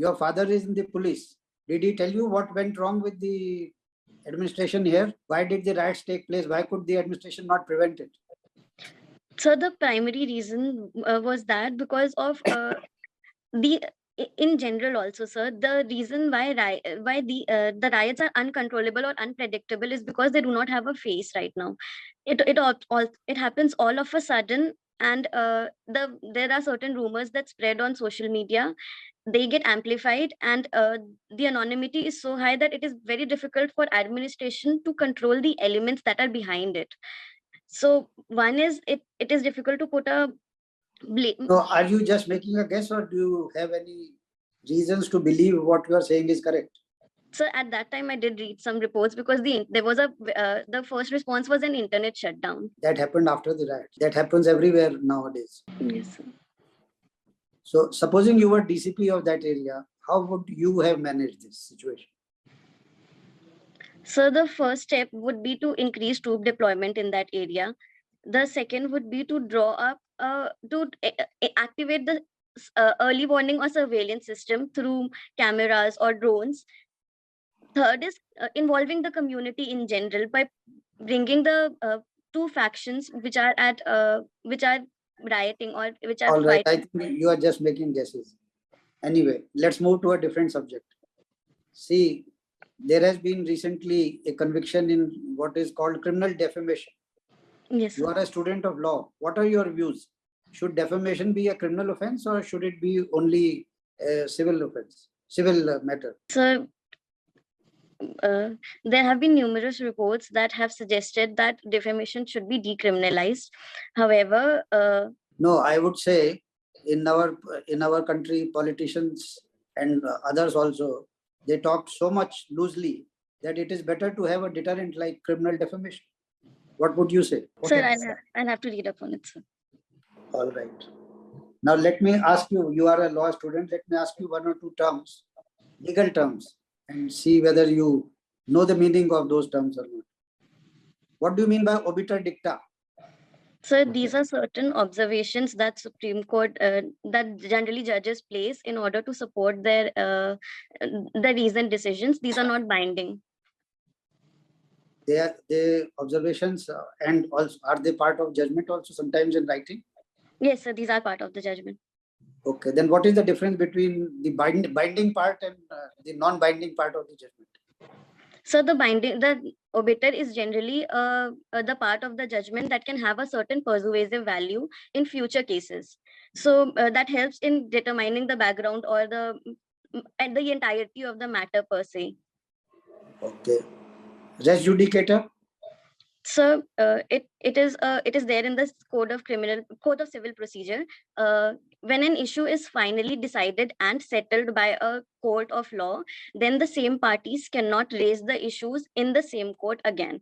Your father is in the police. Did he tell you what went wrong with the administration here? Why did the riots take place? Why could the administration not prevent it? So the primary reason was that because of in general also, sir, the reason why the riots are uncontrollable or unpredictable is because they do not have a face right now. It happens all of a sudden, and there are certain rumors that spread on social media. They get amplified, and the anonymity is so high that it is very difficult for administration to control the elements that are behind it. So one is, it is difficult to put a blame. So are you just making a guess, or do you have any reasons to believe what you are saying is correct? So at that time, I did read some reports, because the first response was an internet shutdown. That happened after the riot. That happens everywhere nowadays. Yes, sir. So supposing you were DCP of that area, how would you have managed this situation? So the first step would be to increase troop deployment in that area. The second would be to activate the early warning or surveillance system through cameras or drones. Third is involving the community in general by bringing the two factions which are rioting or which are All right, I fighting. think you are just making guesses. Anyway, let's move to a different subject. See, there has been recently a conviction in what is called criminal defamation. Yes, You sir. are a student of law. What are your views? Should defamation be a criminal offense, or should it be only a civil offense, civil matter? So there have been numerous reports that have suggested that defamation should be decriminalized. However, no, I would say in our country, politicians and others also, they talked so much loosely that it is better to have a deterrent like criminal defamation. What would you say? sir, I'll have to read up on it, sir. All right. Now let me ask you, you are a law student, let me ask you one or two terms, legal terms, and see whether you know the meaning of those terms or not. What do you mean by obiter dicta? So these are certain observations that Supreme Court, that generally judges place in order to support their the recent decisions. These are not binding. They are the observations, and also are they part of judgment also sometimes in writing? Yes, sir, these are part of the judgment. Okay, then what is the difference between the binding part and the non-binding part of the judgment? So the obiter is generally the part of the judgment that can have a certain persuasive value in future cases. So that helps in determining the background or and the entirety of the matter per se. Okay. Res judicator? So it is there in the code of civil procedure. When an issue is finally decided and settled by a court of law, then the same parties cannot raise the issues in the same court again.